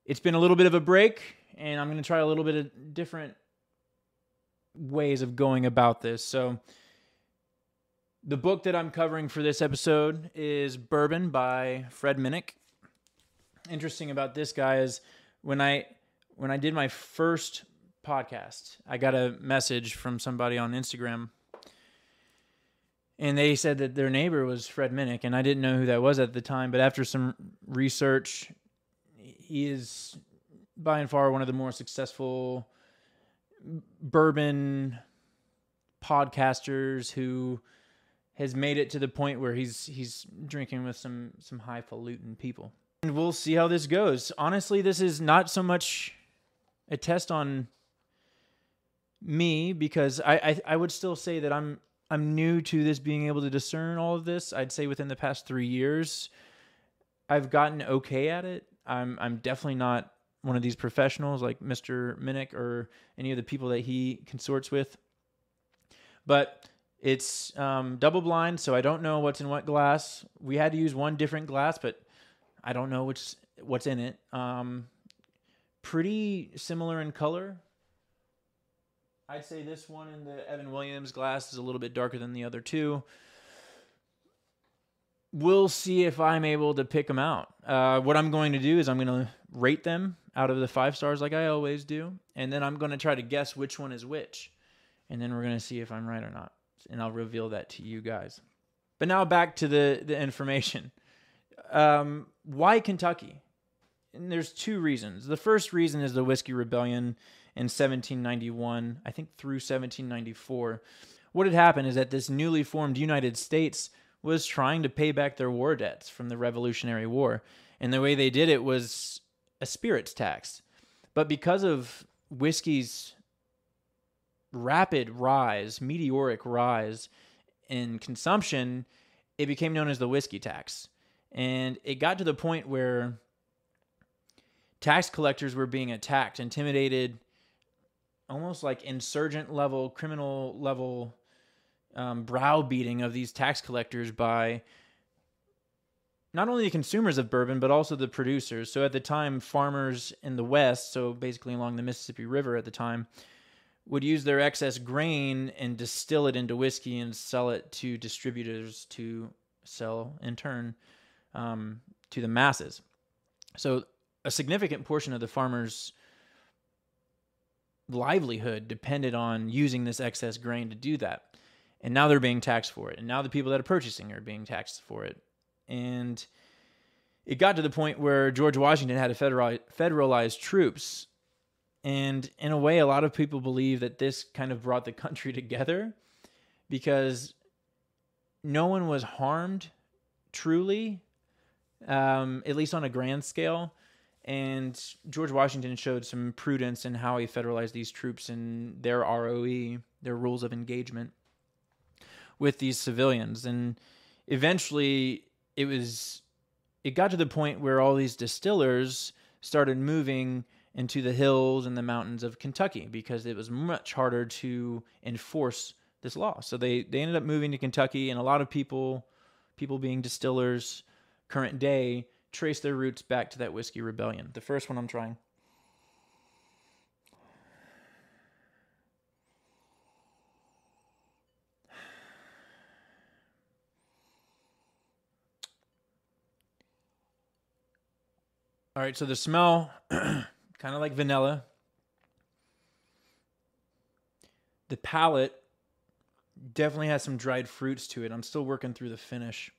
It's been a little bit of a break, and I'm going to try a little bit of different ways of going about this. So the book that I'm covering for this episode is Bourbon by Fred Minnick. Interesting about this guy is when I did my first podcast, I got a message from somebody on Instagram, and they said that their neighbor was Fred Minnick, and I didn't know who that was at the time, but after some research, he is by and far one of the more successful bourbon podcasters who has made it to the point where he's drinking with some highfalutin people. And we'll see how this goes. Honestly, this is not so much a test on me, because I would still say that I'm new to this, being able to discern all of this. I'd say within the past 3 years, I've gotten okay at it. I'm definitely not one of these professionals like Mr. Minnick or any of the people that he consorts with. But it's double blind, so I don't know what's in what glass. We had to use one different glass, but I don't know what's in it. Pretty similar in color. I'd say this one in the Evan Williams glass is a little bit darker than the other two. We'll see if I'm able to pick them out. What I'm going to do is I'm going to rate them out of the 5 stars like I always do, and then I'm going to try to guess which one is which, and then we're going to see if I'm right or not, and I'll reveal that to you guys. But now back to the information. Why Kentucky? And there's 2 reasons. The first reason is the Whiskey Rebellion in 1791, I think through 1794. What had happened is that this newly formed United States was trying to pay back their war debts from the Revolutionary War. And the way they did it was a spirits tax. But because of whiskey's rapid rise, meteoric rise in consumption, it became known as the whiskey tax. And it got to the point where tax collectors were being attacked, intimidated, almost like insurgent level, criminal level browbeating of these tax collectors by not only the consumers of bourbon, but also the producers. So at the time, farmers in the West, so basically along the Mississippi River at the time, would use their excess grain and distill it into whiskey and sell it to distributors to sell in turn to the masses. So a significant portion of the farmers' livelihood depended on using this excess grain to do that. And now they're being taxed for it. And now the people that are purchasing are being taxed for it. And it got to the point where George Washington had to federalize troops. And in a way, a lot of people believe that this kind of brought the country together, because no one was harmed truly, at least on a grand scale. And George Washington showed some prudence in how he federalized these troops and their ROE, their rules of engagement with these civilians. And eventually it got to the point where all these distillers started moving into the hills and the mountains of Kentucky, because it was much harder to enforce this law. So they ended up moving to Kentucky, and a lot of people being distillers current day, trace their roots back to that Whiskey Rebellion. The first one I'm trying. All right, so the smell, kind of like vanilla. The palate definitely has some dried fruits to it. I'm still working through the finish.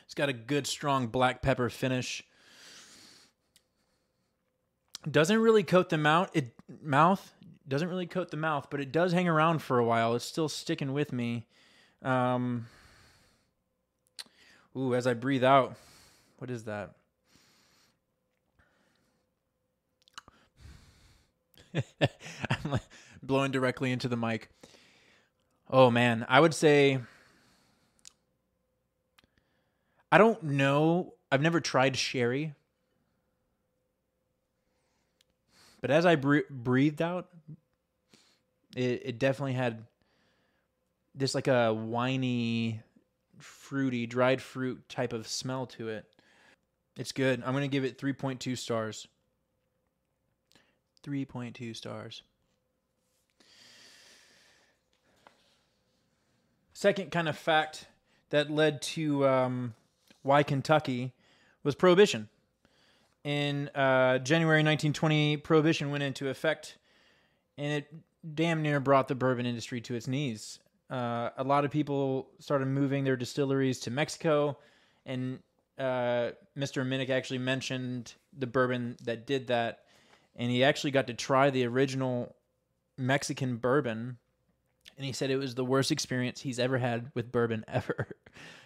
It's got a good, strong black pepper finish. Doesn't really coat the mouth. Doesn't really coat the mouth, but it does hang around for a while. It's still sticking with me. As I breathe out, what is that? I'm like blowing directly into the mic. Oh man, I would say, I don't know. I've never tried sherry. But as I breathed out, it definitely had this like a winey, fruity, dried fruit type of smell to it. It's good. I'm going to give it 3.2 stars. 3.2 stars. Second kind of fact that led to why Kentucky was Prohibition. In January 1920, Prohibition went into effect, and it damn near brought the bourbon industry to its knees. A lot of people started moving their distilleries to Mexico, and Mr. Minnick actually mentioned the bourbon that did that, and he actually got to try the original Mexican bourbon, and he said it was the worst experience he's ever had with bourbon ever.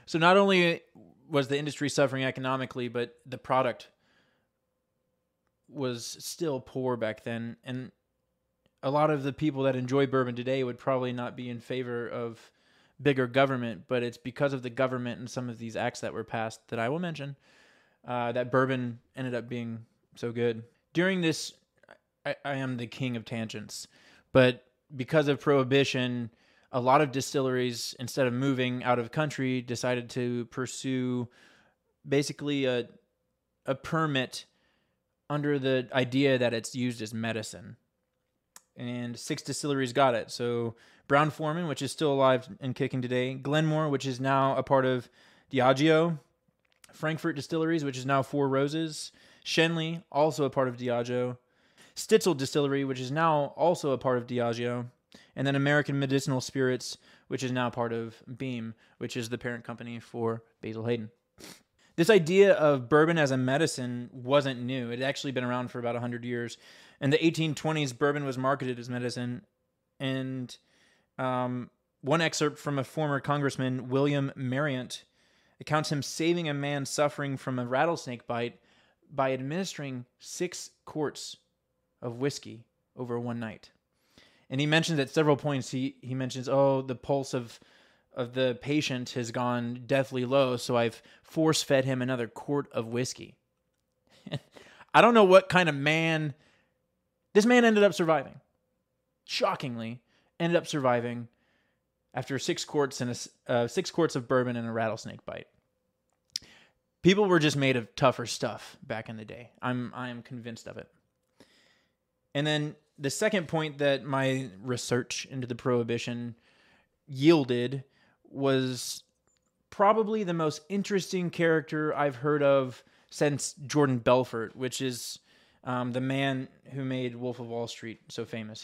So not only was the industry suffering economically, but the product was still poor back then, and a lot of the people that enjoy bourbon today would probably not be in favor of bigger government, but it's because of the government and some of these acts that were passed that I will mention that bourbon ended up being so good. During this, I am the king of tangents, but because of Prohibition, a lot of distilleries, instead of moving out of country, decided to pursue basically a permit under the idea that it's used as medicine. And 6 distilleries got it. So Brown-Forman, which is still alive and kicking today. Glenmore, which is now a part of Diageo. Frankfurt Distilleries, which is now Four Roses. Shenley, also a part of Diageo. Stitzel Distillery, which is now also a part of Diageo. And then American Medicinal Spirits, which is now part of Beam, which is the parent company for Basil Hayden. This idea of bourbon as a medicine wasn't new. It had actually been around for about 100 years. In the 1820s, bourbon was marketed as medicine. And one excerpt from a former congressman, William Marriott, accounts him saving a man suffering from a rattlesnake bite by administering 6 quarts of whiskey over one night. And he mentions at several points, he mentions, the pulse of the patient has gone deathly low, so I've force-fed him another quart of whiskey. I don't know what kind of man... This man ended up surviving. Shockingly, ended up surviving after 6 quarts and 6 quarts of bourbon and a rattlesnake bite. People were just made of tougher stuff back in the day. I am convinced of it. And then the second point that my research into the Prohibition yielded was probably the most interesting character I've heard of since Jordan Belfort, which is the man who made Wolf of Wall Street so famous.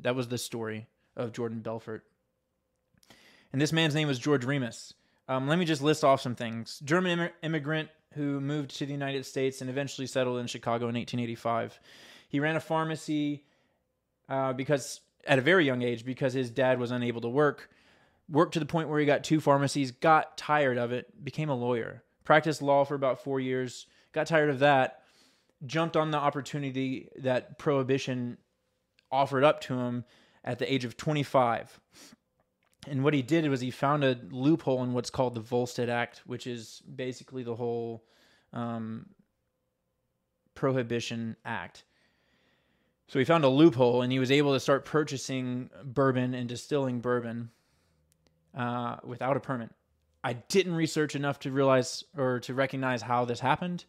That was the story of Jordan Belfort. And this man's name was George Remus. Let me just list off some things. German immigrant who moved to the United States and eventually settled in Chicago in 1885. He ran a pharmacy because at a very young age because his dad was unable to work. Worked to the point where he got 2 pharmacies, got tired of it, became a lawyer. Practiced law for about 4 years, got tired of that, jumped on the opportunity that Prohibition offered up to him at the age of 25. And what he did was he found a loophole in what's called the Volstead Act, which is basically the whole Prohibition Act. So he found a loophole, and he was able to start purchasing bourbon and distilling bourbon without a permit. I didn't research enough to realize or to recognize how this happened,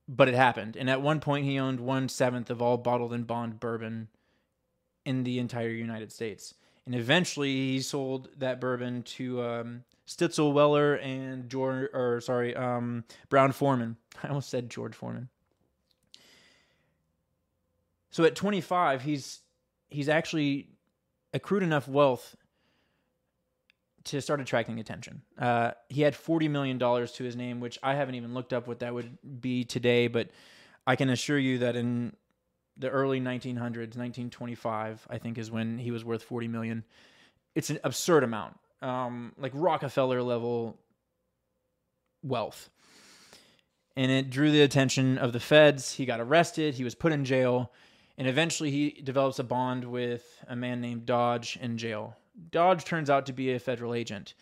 but it happened. And at one point, he owned 1/7 of all bottled and bond bourbon in the entire United States. And eventually, he sold that bourbon to Stitzel Weller and Brown-Forman. I almost said George Foreman. So at 25, he's actually accrued enough wealth to start attracting attention. He had $40 million to his name, which I haven't even looked up what that would be today, but I can assure you that in the early 1900s, 1925, I think is when he was worth $40 million. It's an absurd amount, like Rockefeller level wealth. And it drew the attention of the feds. He got arrested. He was put in jail. And eventually he develops a bond with a man named Dodge in jail. Dodge turns out to be a federal agent.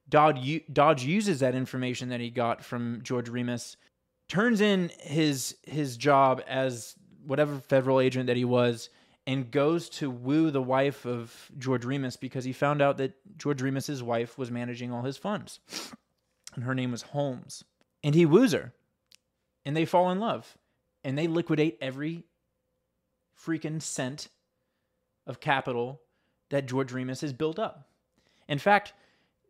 Dodge uses that information that he got from George Remus, turns in his job as whatever federal agent that he was, and goes to woo the wife of George Remus because he found out that George Remus's wife was managing all his funds. And her name was Holmes. And he woos her. And they fall in love. And they liquidate every freaking cent of capital that George Remus has built up. In fact,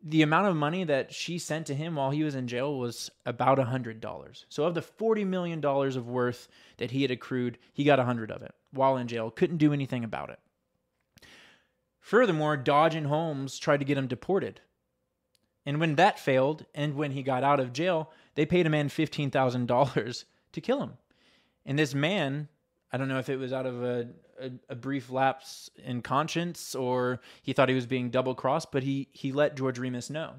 the amount of money that she sent to him while he was in jail was about $100. So of the $40 million of worth that he had accrued, he got 100 of it while in jail. Couldn't do anything about it. Furthermore, Dodge and Holmes tried to get him deported. And when that failed, and when he got out of jail, they paid a man $15,000 to kill him. And this man, I don't know if it was out of a brief lapse in conscience or he thought he was being double-crossed, but he let George Remus know.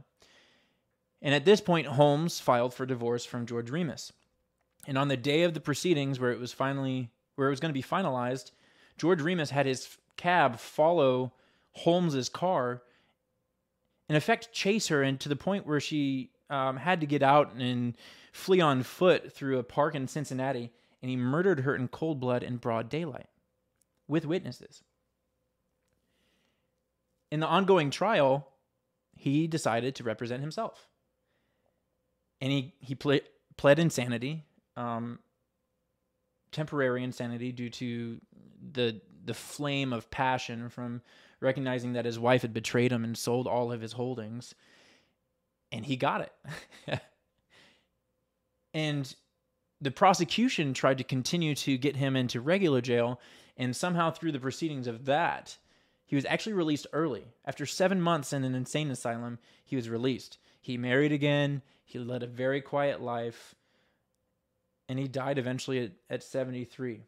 And at this point, Holmes filed for divorce from George Remus. And on the day of the proceedings where it was going to be finalized, George Remus had his cab follow Holmes's car, in effect chase her, and to the point where she had to get out and flee on foot through a park in Cincinnati, and he murdered her in cold blood in broad daylight with witnesses. In the ongoing trial, he decided to represent himself. And he pled insanity, temporary insanity due to the flame of passion from recognizing that his wife had betrayed him and sold all of his holdings. And he got it. And the prosecution tried to continue to get him into regular jail, and somehow through the proceedings of that, he was actually released early. After 7 months in an insane asylum, he was released. He married again. He led a very quiet life, and he died eventually at 73.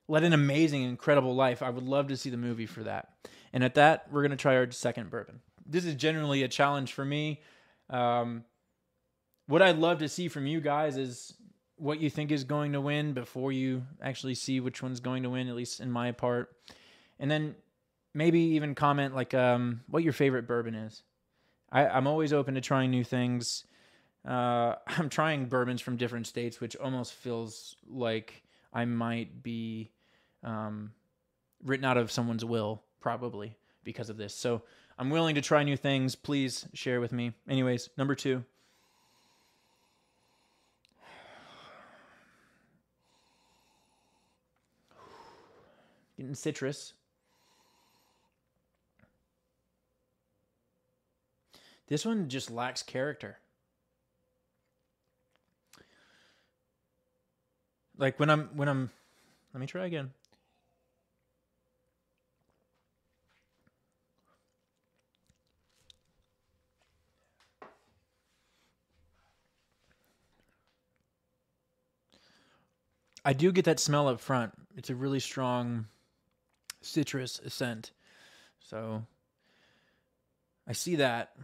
Led an amazing, incredible life. I would love to see the movie for that. And at that, we're going to try our second bourbon. This is generally a challenge for me. What I'd love to see from you guys is what you think is going to win before you actually see which one's going to win, at least in my part. And then maybe even comment like what your favorite bourbon is. I'm always open to trying new things. I'm trying bourbons from different states, which almost feels like I might be written out of someone's will, probably, because of this. So I'm willing to try new things. Please share with me. Anyways, number 2. Getting citrus. This one just lacks character. Like when I'm, let me try again. I do get that smell up front. It's a really strong citrus scent. So I see that.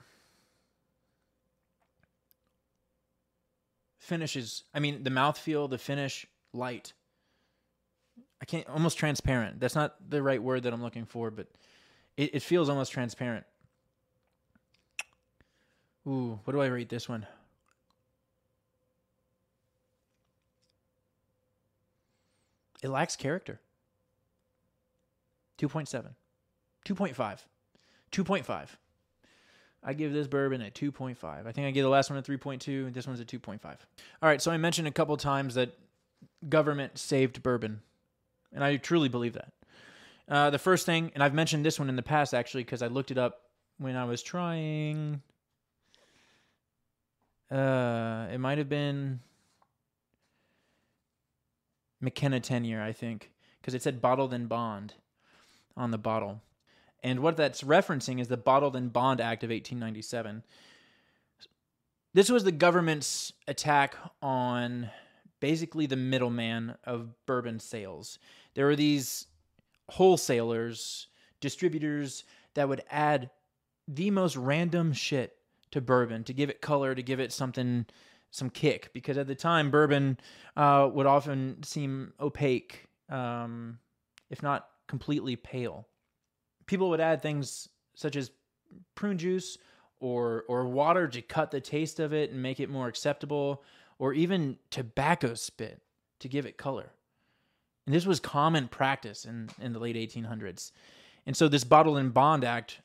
Finishes, I mean, the mouthfeel, the finish, light. Almost transparent. That's not the right word that I'm looking for, but it feels almost transparent. Ooh, what do I rate this one? It lacks character. 2.7. 2.5. 2.5. I give this bourbon a 2.5. I think I gave the last one a 3.2, and this one's a 2.5. All right, so I mentioned a couple times that government saved bourbon, and I truly believe that. The first thing, and I've mentioned this one in the past, actually, because I looked it up when I was trying. It might have been McKenna Tenure, I think, because it said bottled in bond on the bottle. And what that's referencing is the Bottled in Bond Act of 1897. This was the government's attack on basically the middleman of bourbon sales. There were these wholesalers, distributors that would add the most random shit to bourbon to give it color, to give it something, some kick. Because at the time, bourbon would often seem opaque, if not completely pale. People would add things such as prune juice or water to cut the taste of it and make it more acceptable, or even tobacco spit to give it color. And this was common practice in the late 1800s. And so this Bottled in Bond Act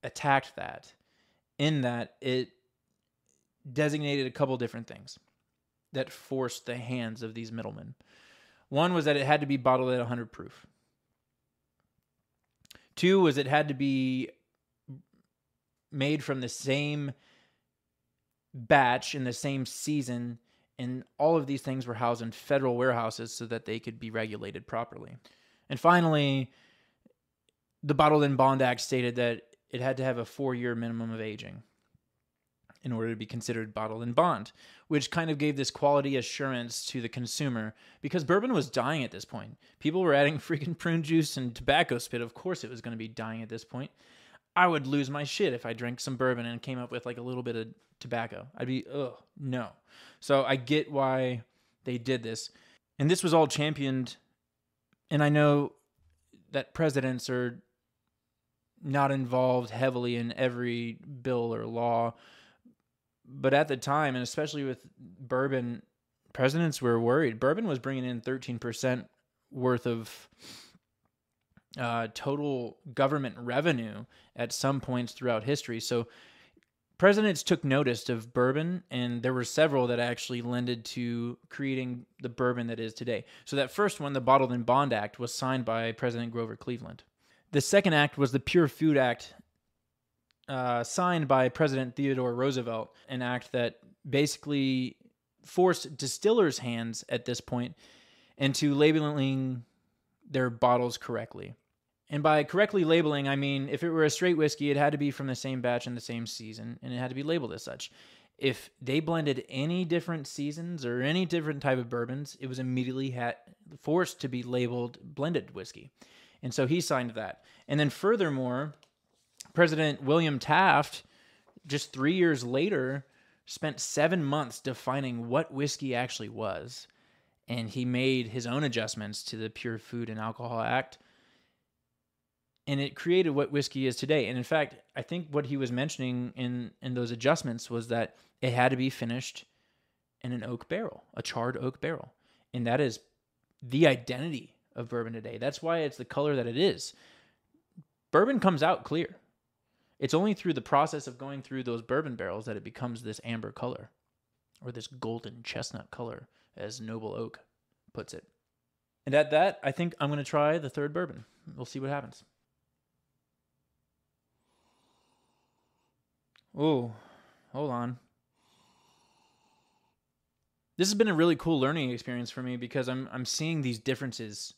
attacked that, in that it designated a couple different things that forced the hands of these middlemen. One was that it had to be bottled at 100 proof. 2 was it had to be made from the same batch in the same season, and all of these things were housed in federal warehouses so that they could be regulated properly. And finally, the Bottled in Bond Act stated that it had to have a 4-year minimum of aging in order to be considered bottled in bond, which kind of gave this quality assurance to the consumer, because bourbon was dying at this point. People were adding freaking prune juice and tobacco spit. Of course it was going to be dying at this point. I would lose my shit if I drank some bourbon and came up with like a little bit of tobacco. I'd be, no. So I get why they did this. And this was all championed. And I know that presidents are not involved heavily in every bill or law. But at the time, and especially with bourbon, presidents were worried. Bourbon was bringing in 13% worth of total government revenue at some points throughout history. So presidents took notice of bourbon, and there were several that actually lended to creating the bourbon that is today. So that first one, the Bottled in Bond Act, was signed by President Grover Cleveland. The second act was the Pure Food Act, signed by President Theodore Roosevelt, an act that basically forced distillers' hands at this point into labeling their bottles correctly. And by correctly labeling, I mean, if it were a straight whiskey, it had to be from the same batch in the same season, and it had to be labeled as such. If they blended any different seasons or any different type of bourbons, it was immediately forced to be labeled blended whiskey. And so he signed that. And then furthermore, President William Taft, just 3 years later, spent 7 months defining what whiskey actually was. And he made his own adjustments to the Pure Food and Alcohol Act. And it created what whiskey is today. And in fact, I think what he was mentioning in those adjustments was that it had to be finished in an oak barrel, a charred oak barrel. And that is the identity of bourbon today. That's why it's the color that it is. Bourbon comes out clear. It's only through the process of going through those bourbon barrels that it becomes this amber color, or this golden chestnut color, as Noble Oak puts it. And at that, I think I'm going to try the third bourbon. We'll see what happens. Oh, hold on. This has been a really cool learning experience for me, because I'm seeing these differences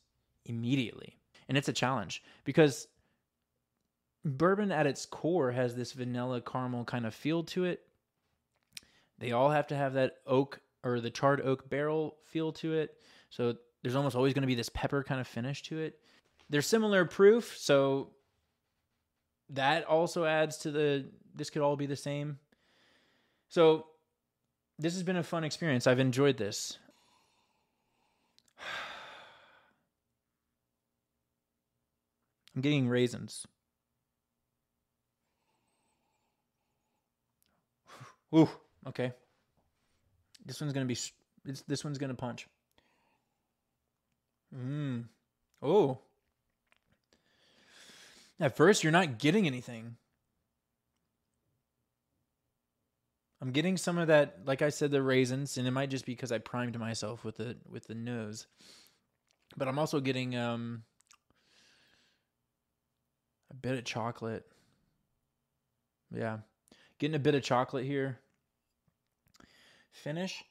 immediately. And it's a challenge, because bourbon at its core has this vanilla caramel kind of feel to it. They all have to have that oak, or the charred oak barrel feel to it. So there's almost always going to be this pepper kind of finish to it. They're similar proof, so that also adds to this could all be the same. So this has been a fun experience. I've enjoyed this. I'm getting raisins. Ooh, okay. This one's going to be, this one's going to punch. Oh. At first, you're not getting anything. I'm getting some of that, like I said, the raisins, and it might just be because I primed myself with the nose. But I'm also getting a bit of chocolate. Yeah. Getting a bit of chocolate here. Finish.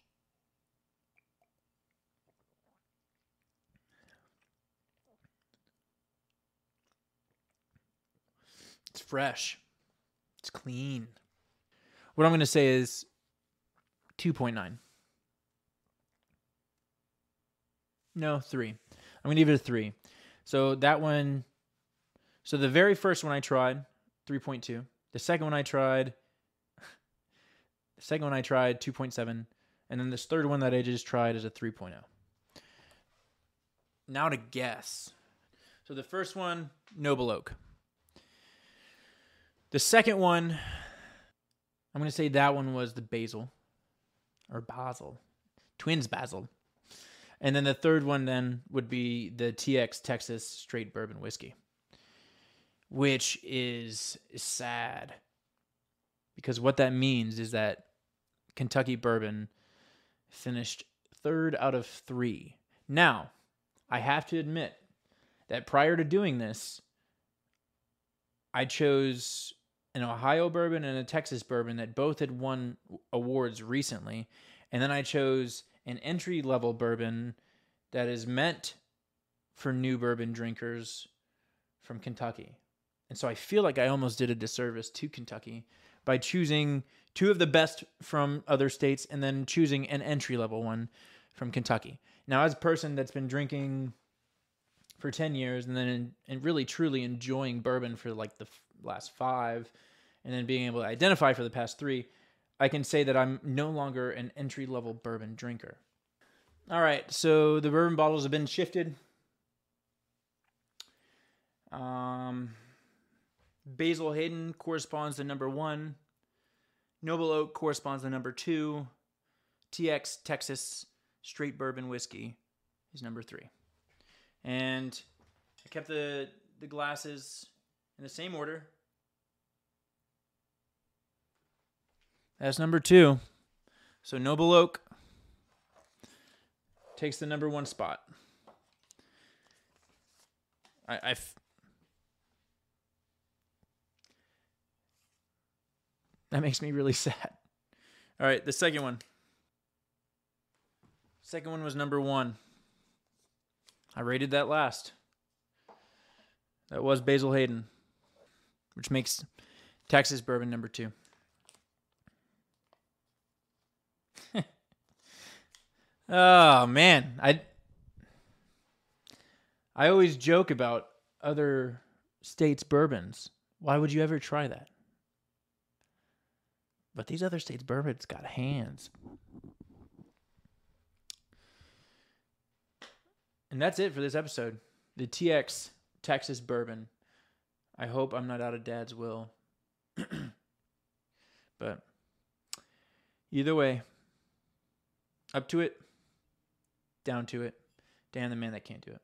It's fresh. It's clean. What I'm going to say is 2.9. No, 3. I'm going to give it a 3. So that one, so the very first one I tried, 3.2. The second one I tried 2.7. And then this third one that I just tried is a 3.0. Now to guess. So the first one, Noble Oak. The second one, I'm going to say that one was the Basil. Or Basil. Twins Basil. And then the third one then would be the TX Texas Straight Bourbon Whiskey. Which is sad. Because what that means is that Kentucky Bourbon finished 3rd out of 3. Now, I have to admit that prior to doing this, I chose an Ohio bourbon and a Texas bourbon that both had won awards recently. And then I chose an entry-level bourbon that is meant for new bourbon drinkers from Kentucky. And so I feel like I almost did a disservice to Kentucky by choosing two of the best from other states and then choosing an entry-level one from Kentucky. Now, as a person that's been drinking for 10 years and then and really truly enjoying bourbon for like the last 5 and then being able to identify for the past 3, I can say that I'm no longer an entry-level bourbon drinker. All right, so the bourbon bottles have been shifted. Basil Hayden corresponds to number 1. Noble Oak corresponds to number 2. TX Texas Straight Bourbon Whiskey is number 3. And I kept the glasses in the same order. That's number 2. So Noble Oak takes the number 1 spot. That makes me really sad. All right, the second one. Second one was number 1. I rated that last. That was Basil Hayden, which makes Texas bourbon number 2. Oh, man. I always joke about other states' bourbons. Why would you ever try that? But these other states' bourbons got hands. And that's it for this episode. The TX Texas bourbon. I hope I'm not out of Dad's will. But either way, up to it, down to it. Dan, the man that can't do it.